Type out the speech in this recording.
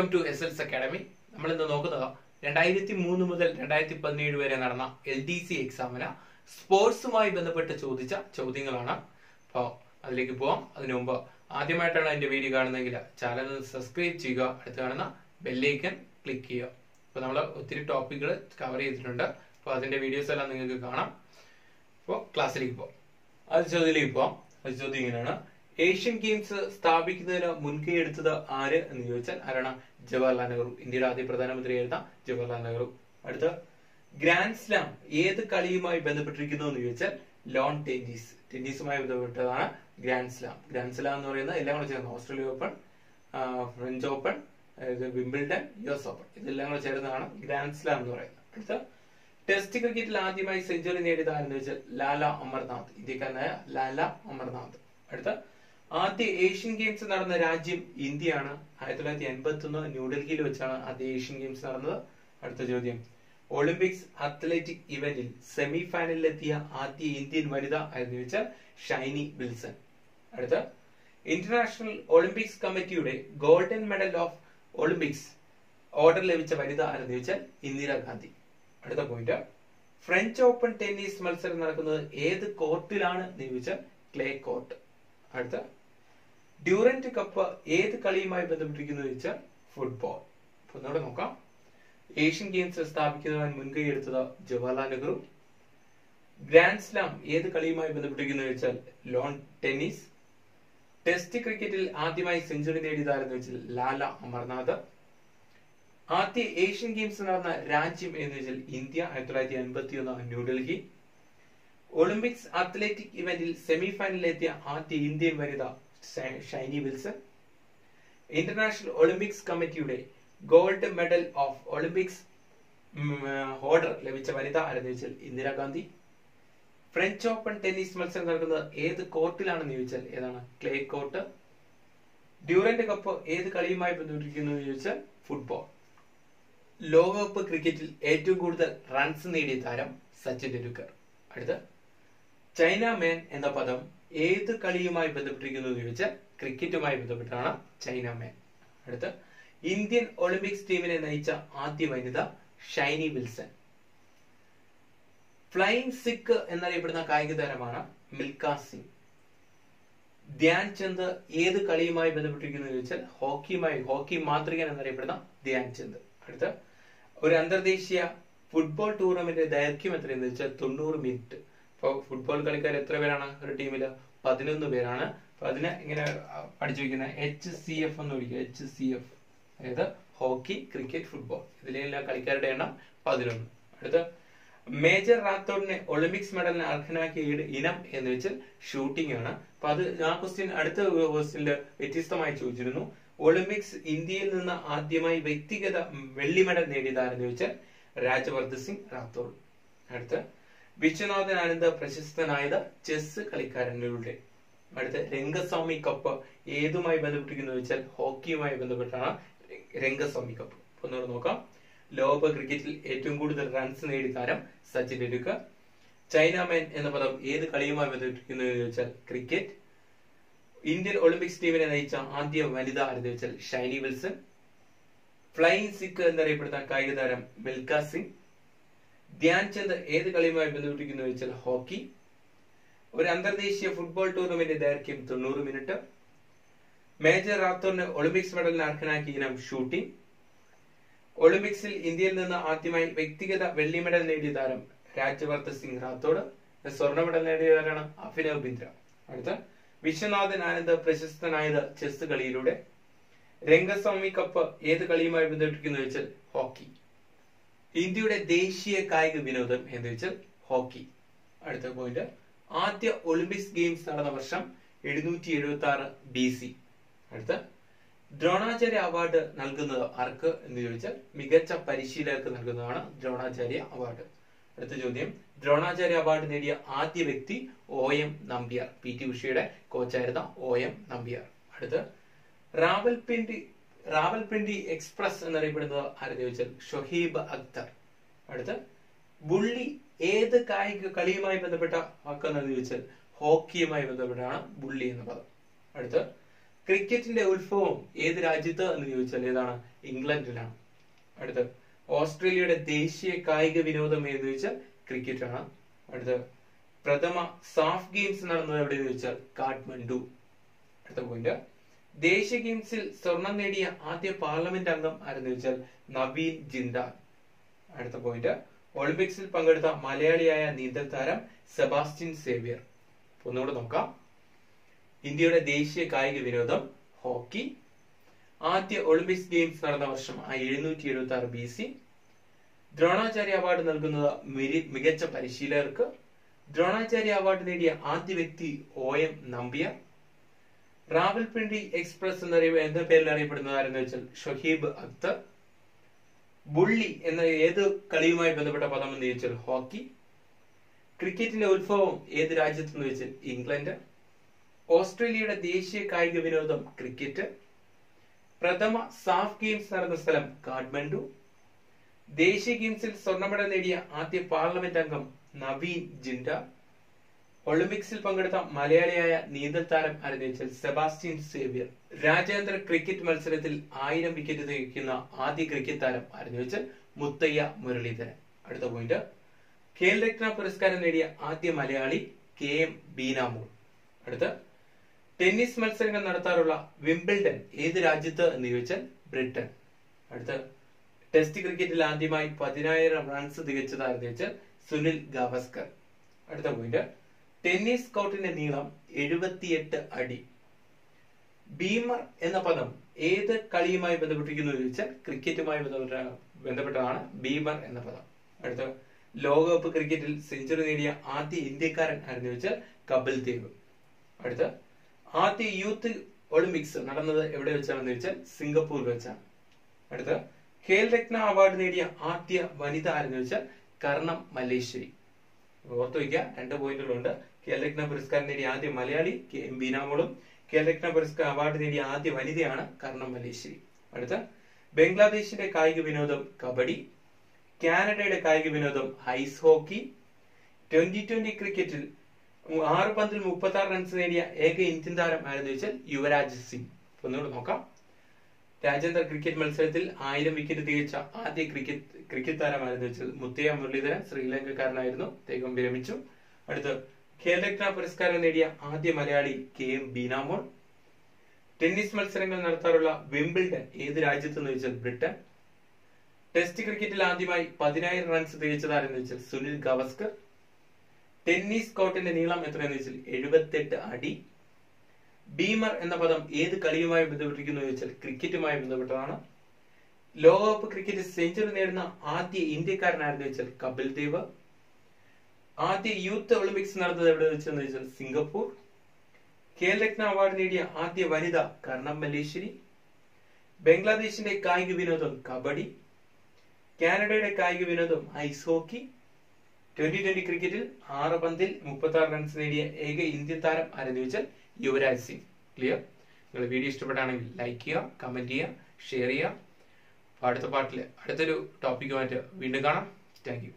Welcome to S academy. നമ്മൾ ഇന്ന് നോക്കുന്നത് 2003 മുതൽ 2017 വരെ നടന്ന LDC എക്സാമിന് സ്പോർട്സുമായി ബന്ധപ്പെട്ട് ചോദിച്ച ചോദ്യങ്ങളാണ്. അപ്പോൾ അതിലേക്ക് പോവാം. അതിനു മുമ്പ് ആദ്യമായിട്ടാണ് എന്റെ വീഡിയോ കാണുന്നതെങ്കിൽ ചാനൽ സബ്സ്ക്രൈബ് ചെയ്യുക, അടുത്ത് കാണുന്ന ബെല്ലൈക്കൺ ക്ലിക്ക് ചെയ്യുക. അപ്പോൾ നമ്മൾ ഒത്തിരി ടോപ്പിക്കുകൾ കവർ ചെയ്തിട്ടുണ്ട്. അപ്പോൾ അതിന്റെ വീഡിയോസ് എല്ലാം നിങ്ങൾക്ക് കാണാം. അപ്പോൾ ക്ലാസ്സിലേക്ക് പോവാം. ആദ്യ ചോദ്യത്തിലേക്ക് പോവാം. അത് ചോദ്യം ഇങ്ങനെയാണ്: ഏഷ്യൻ ഗെയിംസ് സ്ഥാപിക്കുന്നതിന് മുൻകൈ എടുത്തത് ആര് എന്ന് ചോദിച്ചാൽ ആരാണ്? ജവഹർലാൽ നെഹ്റു. ഇന്ത്യയുടെ ആദ്യ പ്രധാനമന്ത്രിയായിരുന്ന ജവഹർലാൽ നെഹ്റു. അടുത്ത ഗ്രാൻഡ് സ്ലാം ഏത് കളിയുമായി ബന്ധപ്പെട്ടിരിക്കുന്നു എന്ന് ചോദിച്ചാൽ ലോൺ ടെന്നീസ്. ടെന്നീസുമായി ബന്ധപ്പെട്ടതാണ് ഗ്രാൻഡ് സ്ലാം. ഗ്രാൻഡ് സ്ലാം എന്ന് പറയുന്നത് എല്ലാം കൂടെ ചേർന്ന് Australia open, French open, Wimbledon, US open, ഇതെല്ലാം കൂടെ ചേർന്നതാണ് ഗ്രാൻഡ് സ്ലാം എന്ന് പറയുന്നത്. അടുത്ത ടെസ്റ്റ് ക്രിക്കറ്റിൽ ആദ്യമായി സെഞ്ചുറി നേടിയത് ആരെന്ന് വെച്ചാൽ ലാല അമർനാഥ്, ഇന്ത്യക്കാരനായ ലാല അമർനാഥ്. അടുത്ത ആദ്യ ഏഷ്യൻ ഗെയിംസ് നടന്ന രാജ്യം ഇന്ത്യയാണ്. 1981 ന്യൂഡൽഹിയിൽ വെച്ചാണ് ആദ്യ ഏഷ്യൻ ഗെയിംസ് നടന്നത്. അടുത്ത ചോദ്യം: ഒളിമ്പിക്സ് അത്ലറ്റിക് ഇവന്റിൽ സെമി ഫൈനലിലെത്തിയ ആദ്യ ഇന്ത്യൻ വനിത എന്ന് ചോദിച്ചാൽ ഷൈനി വിൽസൺ. അടുത്ത ഇന്റർനാഷണൽ ഒളിമ്പിക്സ് കമ്മിറ്റിയുടെ golden medal of Olympics order ലഭിച്ച വനിത ആരെന്ന് ചോദിച്ചാൽ ഇന്ദിരാഗാന്ധി. അടുത്ത പോയിന്റ്: ഫ്രഞ്ച് ഓപ്പൺ ടെന്നീസ് മത്സരം നടക്കുന്നത് ഏത് കോർട്ടിലാണ് എന്ന് ചോദിച്ചാൽ ക്ലേ കോർട്ട്. അടുത്ത ഡ്യൂറന്റ് കപ്പ് ഏത് കളിയുമായി ബന്ധപ്പെട്ടിരിക്കുന്നു ചോദിച്ചാൽ ഫുട്ബോൾ. ഒന്നുകൂടെ നോക്കാം. ഏഷ്യൻ ഗെയിംസ് സ്ഥാപിക്കുന്നതിന് മുൻകൈ എടുത്തത് ജവഹർലാൽ നെഹ്റു. ഗ്രാൻഡ് സ്ലാം ഏത് കളിയുമായി ബന്ധപ്പെട്ടിരിക്കുന്നു ചോദിച്ചാൽ ലോൺ ടെന്നീസ്. ടെസ്റ്റ് ക്രിക്കറ്റിൽ ആദ്യമായി സെഞ്ചുറി നേടിയതാരെന്ന് വെച്ചാൽ ലാല അമർനാഥ്. ആദ്യ ഏഷ്യൻ ഗെയിംസ് നടന്ന രാജ്യം എന്ന് വെച്ചാൽ ഇന്ത്യ, 1981 ന്യൂഡൽഹി. ഒളിമ്പിക്സ് അത്ലറ്റിക് ഇവന്റിൽ സെമി ഫൈനലിലെത്തിയ ആദ്യ ഇന്ത്യൻ വനിത ഷൈനി വിൽസൺ. ഇന്റർനാഷണൽ ഒളിമ്പിക്സ് കമ്മിറ്റിയുടെ gold medal of Olympics order ലഭിച്ച വനിത ആരെന്ന് ചോദിച്ചാൽ ഇന്ദിരാഗാന്ധി. ഫ്രഞ്ച് ഓപ്പൺ ടെന്നീസ് മത്സരം നടക്കുന്നത് ഏത് കോർട്ടിലാണെന്ന് ചോദിച്ചാൽ ഏതാണ്? Clay court. ഡ്യൂറന്റ് കപ്പ് ഏത് കളിയുമായി ബന്ധപ്പെട്ടിരിക്കുന്നു എന്ന് ചോദിച്ചാൽ ഫുട്ബോൾ. ലോകകപ്പ് ക്രിക്കറ്റിൽ ഏറ്റവും കൂടുതൽ റൺസ് നേടിയ താരം സച്ചിൻ ടെണ്ടുൽക്കർ. അടുത്ത ചൈന മാൻ എന്ന പദം ഏത് കളിയുമായി ബന്ധപ്പെട്ടിരിക്കുന്നു എന്ന് ചോദിച്ചാൽ ക്രിക്കറ്റുമായി ബന്ധപ്പെട്ടാണ് ചൈന മാൻ. അടുത്ത ഇന്ത്യൻ ഒളിമ്പിക്സ് ടീമിനെ നയിച്ച ആദ്യ വനിത ഷൈനി വിൽസൺ. ഫ്ലൈയിങ് സിഖ് എന്നറിയപ്പെടുന്ന കായിക താരമാണ് മിൽഖ സിംഗ്. ധ്യാൻ ചന്ദ് ഏത് കളിയുമായി ബന്ധപ്പെട്ടിരിക്കുന്നു എന്ന് ചോദിച്ചാൽ ഹോക്കി മാന്ത്രികൻ എന്നറിയപ്പെടുന്ന ധ്യാൻ ചന്ദ്. അടുത്ത ഒരു അന്തർദേശീയ ഫുട്ബോൾ ടൂർണമെന്റ് ദൈർഘ്യം എത്രയെന്ന് വെച്ചാൽ 90 മിനിറ്റ്. ഇപ്പോൾ ഫുട്ബോൾ കളിക്കാർ എത്ര പേരാണ് ഒരു ടീമില്? 11 പേരാണ്. അപ്പൊ അതിനെ ഇങ്ങനെ പഠിച്ചു വെക്കുന്ന HCF എന്ന് വിളിക്കുക. HCF അതായത് ഹോക്കി, ക്രിക്കറ്റ്, ഫുട്ബോൾ, ഇതിലെല്ലാം കളിക്കാരുടെ എണ്ണം 11. അടുത്ത മേജർ റാത്തോഡിനെ ഒളിമ്പിക്സ് മെഡലിന് അർഹനാക്കിയ ഇനം എന്ന് വെച്ചാൽ ഷൂട്ടിംഗ് ആണ്. അപ്പൊ അത് ആ ക്വസ്റ്റ്യൻ അടുത്ത ക്വസ്റ്റ്യനിൽ വ്യത്യസ്തമായി ചോദിച്ചിരുന്നു. ഒളിമ്പിക്സ് ഇന്ത്യയിൽ നിന്ന് ആദ്യമായി വ്യക്തിഗത വെള്ളി മെഡൽ നേടിയതാരെന്ന് ചോദിച്ചാൽ രാജവർദ്ധൻ സിംഗ് റാത്തോഡ്. അടുത്ത വിശ്വനാഥൻ ആനന്ദ് പ്രശസ്തനായത് ചെസ് കളിക്കാരനിലൂടെ. അടുത്ത രംഗസ്വാമി കപ്പ് ഏതുമായി ബന്ധപ്പെട്ടിരിക്കുന്നു വെച്ചാൽ ഹോക്കിയുമായി ബന്ധപ്പെട്ടാണ് രംഗസ്വാമി കപ്പ്. ഒന്നുകൂടെ നോക്കാം. ലോകകപ്പ് ക്രിക്കറ്റിൽ ഏറ്റവും കൂടുതൽ റൺസ് നേടിയ താരം സച്ചിൻ ടെണ്ടുൽക്കർ. ചൈന മാൻ എന്ന പദം ഏത് കളിയുമായി ബന്ധപ്പെട്ടിരിക്കുന്നു എന്ന് ചോദിച്ചാൽ ക്രിക്കറ്റ്. ഇന്ത്യൻ ഒളിമ്പിക്സ് ടീമിനെ നയിച്ച ആദ്യ വനിത ആരെന്ന് വെച്ചാൽ ഷൈനി വിൽസൺ. ഫ്ലൈയിങ് സിഖ് എന്നറിയപ്പെടുന്ന കായിക താരം മിൽഖ സിംഗ്. ധ്യാൻ ചന്ദ് ഏത് കളിയുമായി ബന്ധപ്പെട്ടിരിക്കുന്നു വെച്ചാൽ ഹോക്കി. ഒരു അന്തർദേശീയ ഫുട്ബോൾ ടൂർണമെന്റ് ദൈർഘ്യം 90 മിനിറ്റ്. മേജർ റാത്തോറിന് ഒളിമ്പിക്സ് മെഡലിന് അർഹനാക്കിയ ഇനം ഷൂട്ടിംഗ്. ഒളിമ്പിക്സിൽ ഇന്ത്യയിൽ നിന്ന് ആദ്യമായി വ്യക്തിഗത വെള്ളി മെഡൽ നേടിയ താരം രാജവർദ്ധൻ സിംഗ് റാത്തോഡ്. സ്വർണ്ണ മെഡൽ നേടിയവരാണ് അഭിനവ് ബിന്ദ്ര. അടുത്ത വിശ്വനാഥൻ ആനന്ദ് പ്രശസ്തനായത് ചെസ് കളിയിലൂടെ. രംഗസ്വാമി കപ്പ് ഏത് കളിയുമായി ബന്ധപ്പെട്ടിരിക്കുന്നു വെച്ചാൽ ഹോക്കി. ഇന്ത്യയുടെ ദേശീയ കായിക വിനോദം എന്ന് വെച്ചാൽ ഹോക്കി. അടുത്ത പോയിന്റ്: ആദ്യ ഒളിമ്പിക്സ് ഗെയിംസ് നടന്ന വർഷം 776 BC. അടുത്ത ദ്രോണാചാര്യ അവാർഡ് നൽകുന്നത് ആർക്ക് എന്ന് ചോദിച്ചാൽ മികച്ച പരിശീലകർക്ക് നൽകുന്നതാണ് ദ്രോണാചാര്യ അവാർഡ്. അടുത്ത ചോദ്യം: ദ്രോണാചാര്യ അവാർഡ് നേടിയ ആദ്യ വ്യക്തി OM Nambiar. PT ഉഷയുടെ കോച്ചായിരുന്ന OM Nambiar. അടുത്ത റാവൽപിണ്ടി എക്സ്പ്രസ് എന്നറിയപ്പെടുന്നത് ആരെന്ന് ചോദിച്ചാൽ ഷൊഹീബ് അക്തർ. അടുത്ത ബുള്ളി ഏത് കായിക കളിയുമായി ബന്ധപ്പെട്ട വാക്കെന്ന് ചോദിച്ചാൽ ഹോക്കിയുമായി ബന്ധപ്പെട്ടാണ് ബുള്ളി എന്ന പദം. അടുത്ത ക്രിക്കറ്റിന്റെ ഉത്ഭവം ഏത് രാജ്യത്ത് എന്ന് ചോദിച്ചാൽ ഏതാണ്? ഇംഗ്ലണ്ടിലാണ്. അടുത്ത് ഓസ്ട്രേലിയയുടെ ദേശീയ കായിക വിനോദം എന്ന് ചോദിച്ചാൽ ക്രിക്കറ്റ് ആണ്. അടുത്ത് പ്രഥമ സാഫ് ഗെയിംസ് നടന്നത് എവിടെയെന്ന് ചോദിച്ചാൽ കാഠ്മണ്ഡു. അടുത്ത പോയിന്റ്, ദേശീയ ഗെയിംസിൽ സ്വർണം നേടിയ ആദ്യ പാർലമെന്റ് അംഗം ആരെന്ന് ചോദിച്ചാൽ നവീൻ ജിൻഡാൽ. അടുത്ത പോയിന്റ്, ഒളിമ്പിക്സിൽ പങ്കെടുത്ത മലയാളിയായ നീന്തൽ താരം സെബാസ്റ്റ്യൻ സേവ്യർ. ഒന്നുകൂടെ നോക്കാം. ഇന്ത്യയുടെ ദേശീയ കായിക വിനോദം ഹോക്കി. ആദ്യ ഒളിമ്പിക്സ് ഗെയിംസ് നടന്ന വർഷം 776 BC. ദ്രോണാചാര്യ അവാർഡ് നൽകുന്നത് മികച്ച പരിശീലകർക്ക്. ദ്രോണാചാര്യ അവാർഡ് നേടിയ ആദ്യ വ്യക്തി OM നമ്പ്യാർ. റാവൽപിണ്ടി എക്സ്പ്രസ് എന്ന പേരിൽ അറിയപ്പെടുന്നത് ആരെന്ന് വെച്ചാൽ ഷൊഹീബ് അക്തർ. ബുള്ളി എന്ന ഏത് കളിയുമായി ബന്ധപ്പെട്ട പദം എന്ന് ചോദിച്ചാൽ ഹോക്കി. ക്രിക്കറ്റിന്റെ ഉത്ഭവം ഏത് രാജ്യത്തെന്ന് ചോദിച്ചാൽ ഇംഗ്ലണ്ട്. ഓസ്ട്രേലിയയുടെ ദേശീയ കായിക വിനോദം ക്രിക്കറ്റ്. പ്രഥമ സാഫ് ഗെയിംസ് നടന്ന സ്ഥലം കാഠ്മണ്ഡു. ദേശീയ ഗെയിംസിൽ സ്വർണ്ണമെഡൽ നേടിയ ആദ്യ പാർലമെന്റ് അംഗം നവീൻ ജിൻഡാൽ. ഒളിമ്പിക്സിൽ പങ്കെടുത്ത മലയാളിയായ നീന്തൽ താരം ആരെന്ന് ചോദിച്ചാൽ സെബാസ്റ്റ്യൻ സേവ്യർ. രാജ്യാന്തര ക്രിക്കറ്റ് മത്സരത്തിൽ 1000 വിക്കറ്റ് തികയ്ക്കുന്ന ആദ്യ ക്രിക്കറ്റ് താരം ആരെന്ന് ചോദിച്ചാൽ മുത്തയ്യ മുരളീധരൻ. അടുത്ത പോയിന്റ്, ഖേൽ രത്ന പുരസ്കാരം നേടിയ ആദ്യ മലയാളി KM ബീനാമോൾ. അടുത്ത, ടെന്നീസ് മത്സരങ്ങൾ നടത്താറുള്ള വിംബിൾഡൺ ഏത് രാജ്യത്ത് എന്ന് ചോദിച്ചാൽ ബ്രിട്ടൻ. അടുത്ത, ടെസ്റ്റ് ക്രിക്കറ്റിൽ ആദ്യമായി 10,000 റൺസ് തികച്ചത് ആരെന്ന് ചോദിച്ചാൽ സുനിൽ ഗാവസ്കർ. അടുത്ത പോയിന്റ്, ടെന്നീസ് കോർട്ടിന്റെ നീളം 78 അടി. ബീമർ എന്ന പദം ഏത് കളിയുമായി ബന്ധപ്പെട്ടിരിക്കുന്നു എന്ന് ചോദിച്ചാൽ ക്രിക്കറ്റുമായി ബന്ധപ്പെട്ടതാണ് ബീമർ എന്ന പദം. അടുത്ത, ലോകകപ്പ് ക്രിക്കറ്റിൽ സെഞ്ചുറി നേടിയ ആദ്യ ഇന്ത്യക്കാരൻ ആരെന്ന് ചോദിച്ചാൽ കപിൽ ദേവ്. അടുത്ത, ആദ്യ യൂത്ത് ഒളിമ്പിക്സ് നടന്നത് എവിടെ വെച്ചാണെന്ന് ചോദിച്ചാൽ സിംഗപ്പൂർ വെച്ചാണ്. അടുത്ത, ഖേൽ രത്ന അവാർഡ് നേടിയ ആദ്യ വനിത ആരെന്ന് ചോദിച്ചാൽ കർണം മല്ലേശ്വരി. ഓർത്തു വയ്ക്കുക, 2 പോയിന്റുകളുണ്ട്. ഖേൽ രത്ന പുരസ്കാരം നേടിയ ആദ്യ മലയാളി KM ബീനാമോളും ഖേൽ രത്ന പുരസ്കാരം അവാർഡ് നേടിയ ആദ്യ വനിതയാണ് കർണം മല്ലേശ്വരി. അടുത്ത, ബംഗ്ലാദേശിന്റെ കായിക വിനോദം കബഡി. കാനഡയുടെ കായിക വിനോദം ഐസ് ഹോക്കി. 2020 ക്രിക്കറ്റിൽ 6 പന്തിൽ 36 റൺസ് നേടിയ ഏക ഇന്ത്യൻ താരം ആരെന്ന് ചോദിച്ചാൽ യുവരാജ് സിംഗ്. ഒന്നുകൂടെ നോക്കാം. രാജ്യാന്തര ക്രിക്കറ്റ് മത്സരത്തിൽ 1000 വിക്കറ്റ് തികച്ച ആദ്യ ക്രിക്കറ്റ് താരം ആരെന്ന് വെച്ചാൽ മുത്തയ്യ മുരളീധരൻ. ശ്രീലങ്കക്കാരനായിരുന്നു, അദ്ദേഹം വിരമിച്ചു. അടുത്ത്, ഖേൽ രത്ന പുരസ്കാരം നേടിയ ആദ്യ മലയാളി KM ബീനാമോൾ. ടെന്നീസ് മത്സരങ്ങൾ നടത്താറുള്ള വിംബിൾഡൺ ഏത് രാജ്യത്തെന്ന് ചോദിച്ചാൽ ബ്രിട്ടൻ. ടെസ്റ്റ് ക്രിക്കറ്റിൽ ആദ്യമായി 10,000 റൺസ് തികച്ചത് ആരെന്ന് വെച്ചാൽ സുനിൽ ഗാവസ്കർ. ടെന്നീസ് കോർട്ടിന്റെ നീളം എത്രയെന്ന് വെച്ചാൽ 78 അടി. ബീമർ എന്ന പദം ഏത് കളിയുമായി ബന്ധപ്പെട്ടിരിക്കുന്നു ചോദിച്ചാൽ ക്രിക്കറ്റുമായി ബന്ധപ്പെട്ടതാണ്. ലോകകപ്പ് ക്രിക്കറ്റ് സെഞ്ചുറി നേടുന്ന ആദ്യ ഇന്ത്യക്കാരൻ ആരെന്ന് വെച്ചാൽ കപിൽ ദേവ്. ആദ്യ യൂത്ത് ഒളിമ്പിക്സ് നടന്നത് എവിടെ വെച്ചെന്ന് ചോദിച്ചാൽ സിംഗപ്പൂർ. ഖേൽ രത്ന അവാർഡ് നേടിയ ആദ്യ വനിത കർണം മല്ലേശ്വരി. ബംഗ്ലാദേശിന്റെ കായിക വിനോദം കബഡി. കാനഡയുടെ കായിക വിനോദം ഐസ് ഹോക്കി. 2020 ക്രിക്കറ്റിൽ 6 പന്തിൽ 36 റൺസ് നേടിയ ഏക ഇന്ത്യൻ താരം ആരെന്ന് ചോദിച്ചാൽ യുവരാജ് സിംഗ്. ക്ലിയർ? നിങ്ങൾ വീഡിയോ ഇഷ്ടപ്പെട്ടാണെങ്കിൽ ലൈക്ക് ചെയ്യുക, കമന്റ് ചെയ്യുക, ഷെയർ ചെയ്യുക. അടുത്ത പാട്ടിൽ അടുത്തൊരു ടോപ്പിക്കുമായിട്ട് വീണ്ടും കാണാം. Thank you.